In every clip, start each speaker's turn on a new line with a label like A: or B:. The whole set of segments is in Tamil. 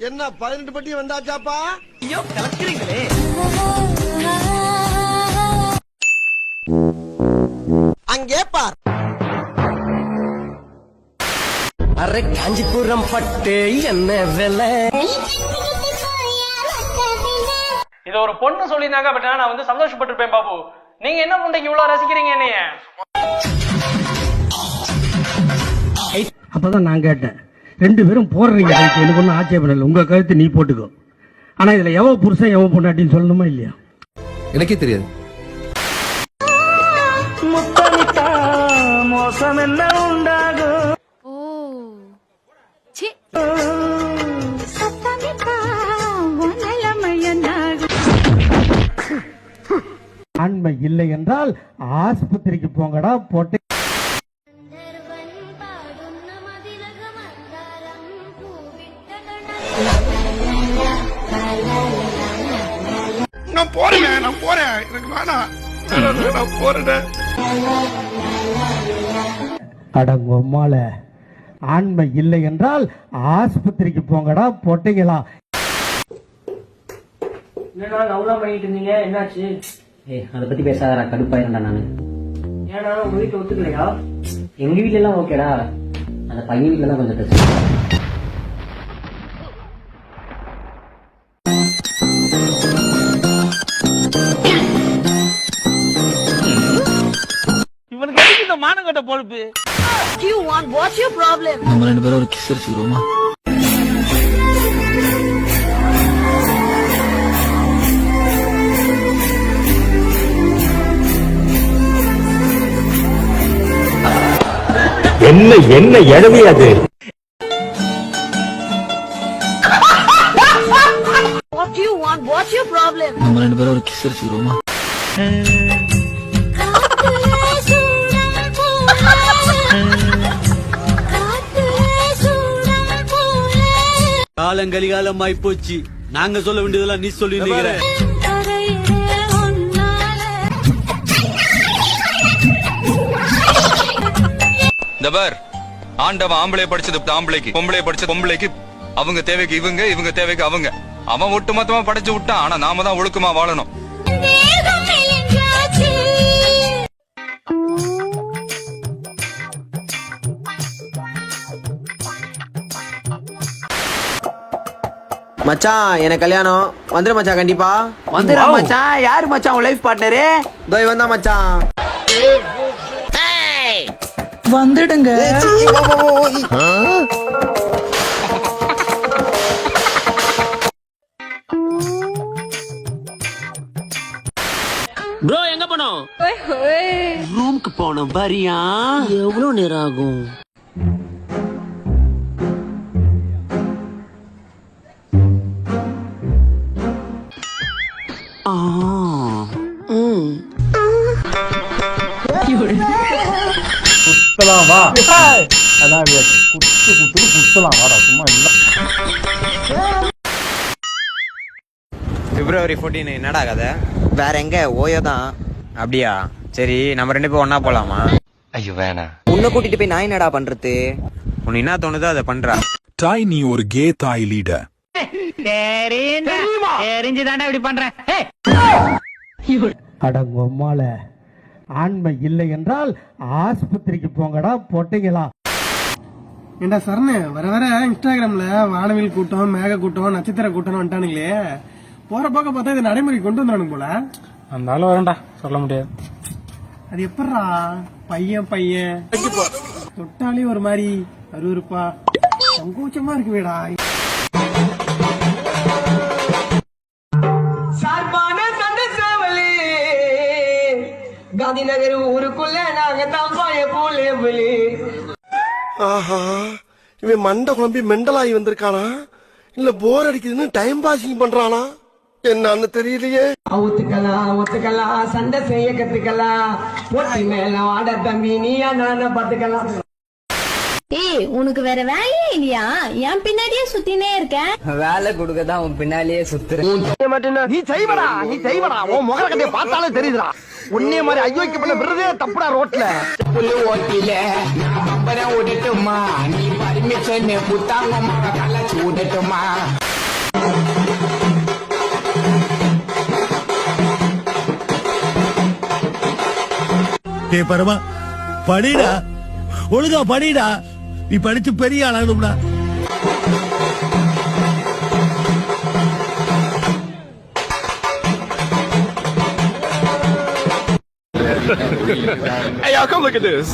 A: என்ன 18 பட்டி வந்தாச்சாப்பா?
B: ஐயோ கலக்குறீங்களே.
A: அங்கே பார்.
B: அரே காஞ்சிபுரம் பட்டு என்ன விலை?
C: இது ஒரு பொண்ணு சொல்லியிருந்தாங்க. பட் நான் வந்து சந்தோஷப்பட்டிருப்பேன் பாபு. நீங்க என்ன பண்றீங்க இவ்வளவு ரசிக்கிறீங்க என்னைய?
D: அப்பதான் நான் கேட்டேன், 2 பேரும் போடுறீங்க ரைட், எனக்கு ஒன்றும் ஆட்சேபம் இல்லை, உங்க கருத்து நீ போட்டுக்கோ. ஆனா இதுல எவன் புருஷன் எவன் பொண்டாட்டின்னு சொல்லணுமா இல்லையா?
E: எனக்கே தெரியாது.
B: முத்தமிட்டா மோசம் என்ன உண்டாகும்?
D: ஆண்மை இல்லை என்றால் ஆஸ்பத்திரிக்கு போங்கடா போட்டு.
A: நான் போறேன் எனக்கு வேணாம், நான் போறேன்.
D: அடங்கொம்மால, ஆண்மை இல்லை என்றால் ஆஸ்பத்திரிக்கு போங்கடா பொட்டைங்களா.
C: என்னடா லவ்லாம் பண்ணிட்டு இருந்தீங்க, என்னாச்சு?
F: அதை பத்தி பேசாதடா, கடுப்பாயிருந்தா நானு.
C: ஏன்னா உங்க வீட்டுல ஒத்துக்கலையா?
F: எங்க வீட்ல எல்லாம் ஓகேடா, அந்த பையன் வீட்டுல தான் கொஞ்சம் பிரச்சனை.
B: இவனுக்கு எதுக்கு இந்த மானங்கட்ட பொழப்பு?
E: நம்ம 2 பேரும் ஒரு கிஸ் அடிச்சுக்கிறோமா?
G: என்ன எழவி அது?
E: நம்ம 2 பேரும் ஒரு கிஸ் அடிச்சுக்கிறோமா?
B: காலங்கலிகாலம் ஆயிப்போச்சு. நாங்க சொல்ல வேண்டியதெல்லாம் நீ சொல்லி நிக்கிற.
H: தபர் ஆண்டவன் ஆம்பளை படிச்சது ஆம்பளைக்கு, பொம்பளை படிச்சது பொம்பளைக்கு, அவங்க தேவைக்கு இவங்க, இவங்க தேவைக்கு அவங்க. அவன் ஒட்டுமொத்தமா படைச்சு விட்டான். ஆனா நாம தான் ஒழுக்கமா வாழணும்.
I: மச்சான் எனக்கு கல்யாணம் வந்துரு மச்சான், கண்டிப்பா
B: வந்துடா மச்சான். யாரு மச்சான் உன் லைஃப் பார்ட்னரு?
I: தோய் வந்தா மச்சான்.
B: வந்துடுங்க. ப்ரோ எங்க போனோம்? ரூமுக்கு போனோம். வரியா? எவ்வளவு நேரம் ஆகும்?
D: குத்தலாம் வா, அதான் குத்தலாம் வாடா, சும்மா இல்ல.
I: February 14 என்னடா கதை? வேற எங்க? ஓயோ தான். அப்படியா? சரி, நம்ம 2 பேரும் ஒன்னா போலாமா?
H: ஐயோ வேணா.
I: உன்னை கூட்டிட்டு போய் நான் என்னடா பண்றது? உன்னை என்ன தோணுதோ அதை பண்றா.
G: தாய், நீ ஒரு கே தாய் லீடர்.
B: தெரிஞ்சுதாண்டா இப்படி பண்றேன்.
D: அடங்கொம்மால, ஆண்மை இல்லை என்றால் ஆஸ்பத்திரிக்கு போங்கடா பொட்டைங்களா.
A: ஏண்டா சரணு, வர வர இன்ஸ்டாகிராம்ல வானவில் கூட்டம், மேக கூட்டம், நட்சத்திர கூட்டம் வந்துட்டானுங்களே. போற பக்கம் பார்த்தா இது நடைமுறை கொண்டு வந்துடானுங்க போல.
C: அந்தாலும் வரண்டா, சொல்ல முடியாது.
A: அது எப்படா பையன் தொட்டாலே ஒரு மாதிரி அருவருப்பா சங்கோச்சமா இருக்குவேடா.
B: சார்பான சண்டை சேவலே காந்தி நகர் ஊருக்குள்ள நாங்க தான் பாய போலே.
A: ஆஹா, இவன் மண்டை குழம்பி மெண்டலாகி வந்திருக்கானா இல்ல போர் அடிக்குதுன்னு டைம் பாசிங் பண்றானா என்னன்னு தெரியலையே.
B: ஒத்துக்கலாம், சண்டை செய்ய கத்துக்கலாம். போட்டி மேல ஆட தம்பி, நீயா நான பாத்துக்கலாம்.
J: ஏய், உனக்கு வேற வேலையே இல்லையா? என் பின்னாடியே சுத்தினே இருக்க.
I: வேலை கொடுக்கதான் உன் பின்னாலேயே சுத்துறேன்.
A: நீ செய்வடா, உன் முக கட்டைய பார்த்தாலே தெரியுதுடா. உன்னே மாதிரி ஐயோக்கப்பட்ட விருதே தப்புடா ரோட்ல.
B: ஓட்டட்டுமா, நீ பர்மிஷன் புத்தாங்கம்மா கள்ள சூடட்டுமா.
D: டேய் பரமா படிடா, ஒழுங்கா படிடா, நீ படிச்சு பெரிய ஆளாகணும்டா.
A: Hey, y'all, come look at this.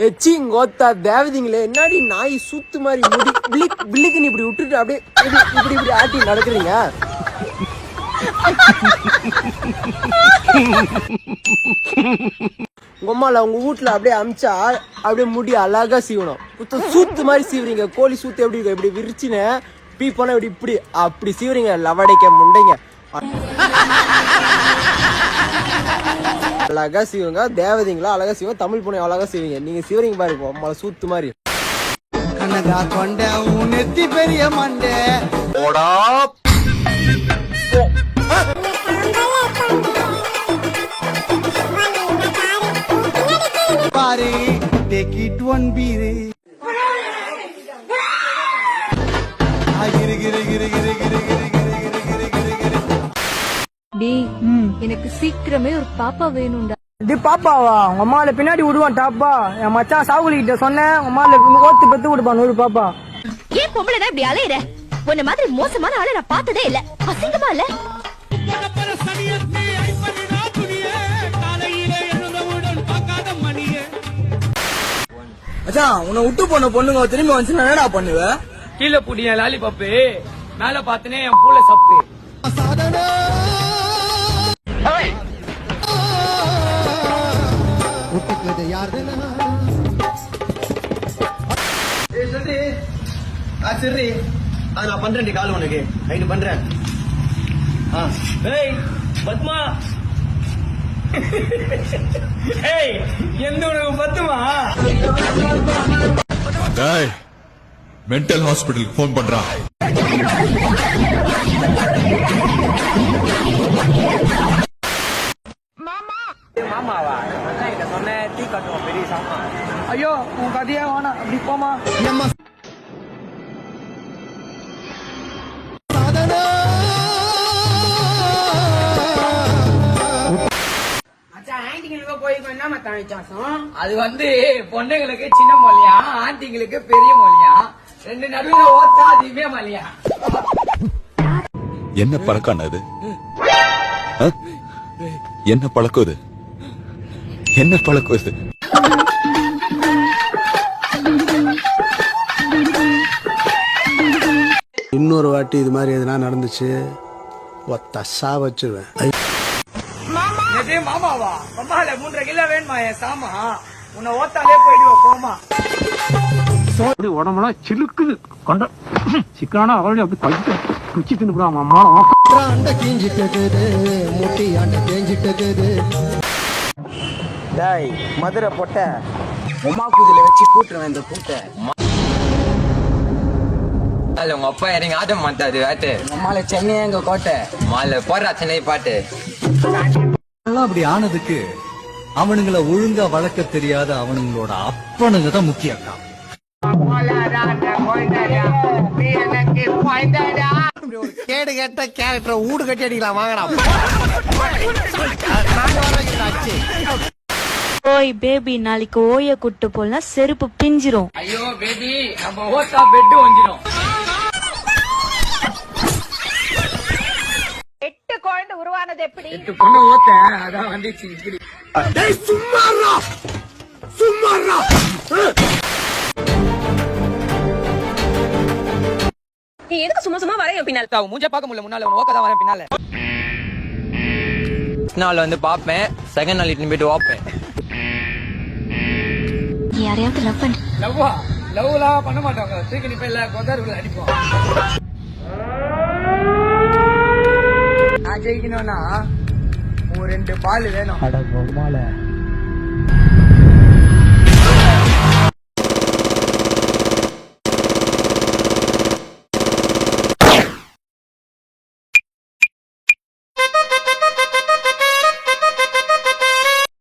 B: எச்சிங்கோத்தா தேவதிங்களே, என்னடி நாய் சூத்து மாதிரி முடி வில்லுக்குன்னு இப்படி விட்டுட்டு அப்படியே இப்படி இப்படி ஆட்டி நடக்குறீங்க. உங்கம்மால உங்க வீட்டுல அப்படியே அமிச்சா அப்படியே முடி அழகா சீவணும். சூத்து மாதிரி சீவுறீங்க. கோழி சூத்து எப்படி இருக்கு, இப்படி விரிச்சுன்னு பீ போனா இப்படி இப்படி அப்படி சீவுறீங்க. லவடைக்க முண்டைங்க அழகா சீவுங்க. தேவதைங்களா அழகா சீவங்க. தமிழ் பொண்ணு அழகா சீவீங்க. நீங்க சீவரிங்க பாருங்க அம்மா சூத்து மாதிரி. கண்ணகா கொண்ட நெத்தி பெரிய மண்டே
A: போடா.
B: பாரு டேக் இட் ஒன் பீரே
J: எனக்கு சீக்கிரமே ஒரு பாப்பா வேணும்டா.
B: இது பாப்பாவா? உங்க அம்மால பின்னாடி விடுவான் டாப்பா. என் மச்சான் சாகுலி கிட்ட சொன்னேன், உங்க அம்மால ஓத்து பெத்து விடுப்பான் 100 பாப்பா.
J: ஏன் பொம்பளை தான் இப்படி அலையிற? உன்ன மாதிரி மோசமான ஆளை நான் பார்த்ததே இல்ல. அசிங்கமா இல்ல?
B: மச்சான் உன்னை விட்டு போன பொண்ணுங்க திரும்பி வந்து என்னடா பண்ணுவ?
C: கீழே புடிய லாலிபப்பு, மேல பாத்துனே என் பூல சப்பு.
B: சரி நான் பண்றேன் கால் உனக்கு நைட்டு பண்றேன்.
C: பத்மா எந்த உனக்கு பத்துமா?
G: மென்டல் ஹாஸ்பிட்டலுக்கு போன் பண்றான்.
B: மாமாவா? சொன்ன டீ கட்டுவோம் பெரிய சாமா. ஐயோ உன் கதையே வேணாம், அப்படி போமா.
C: அது வந்து பொண்ணுங்களுக்கு சின்ன மொழியா, ஆண்டிங்களுக்கு பெரிய மொழியா, ரெண்டு நடுவுல ஓத்தா அதுவே மொழியா.
G: என்ன பழக்கம் அது? என்ன பழக்கம் இது? என்ன பழக்கம் இது?
A: இன்னொரு வாட்டி இது மாதிரி எதுனா நடந்துச்சு ஒத்தசா வச்சிருவேன்.
C: மாமாவா? மாமால 3 கிலோ வேணுமா என் சாமா? உன்னை ஓத்தாலே போயிடுவோம் போமா.
D: உடம்புலாம் சிலுக்குது, கொண்ட சிக்கான அவளை அப்படி கழிச்சு குச்சி தின்னு அம்மா
B: மதுரை பொட்ட உமா கூதில வச்சு கூட்டுருவேன் இந்த கூட்ட.
I: உங்க அப்பா இறங்கி ஆட்டம் மாட்டாது வேட்டு.
B: நம்மால சென்னை எங்க கோட்டை
I: மால போடுறா சென்னை பாட்டு.
E: அப்படி ஆனதுக்கு அவனுங்களை ஒழுங்கா வளர்க்க தெரியாத அவனுங்களோட அப்பனுங்க தான் முக்கியம்.
A: கேடு கேட்ட கேரக்டர் ஊடு கட்டி அடிக்கலாம் வாங்கடா.
J: ஓய் பேபி, நாளைக்கு ஓய கூட்டு போலனா செருப்பு பிஞ்சிரும்.
C: ஐயோ பேபி, நம்ம ஓத்தா பெட் வந்துடும்.
J: 8 குழந்தை உருவானது எப்படி?
C: 8 பொண்ணு ஓத்தேன், அதான் வந்துச்சு இப்படி.
A: சும்மாறா சும்மாறா.
J: நீ எதுக்கு சும்மா சும்மா வரைய பின்னால?
C: மூஞ்ச பார்க்க முடியல, முன்னால ஓக்க தான் வரேன் பின்னால.
I: நாள் வந்து பாப்பேன், செகண்ட் நாள் இட்டு போயிட்டு வாப்பேன்.
J: யாரையாவது லவ் பண்ண
C: லவ்லாம் பண்ண மாட்டாங்க. தூக்கி நிப்ப இல்ல கொந்தாருக்குள்ள அடிப்போம். நான் ஜெயிக்கணும்னா ஒரு 2 பால் வேணும்.
B: அட பொம்மால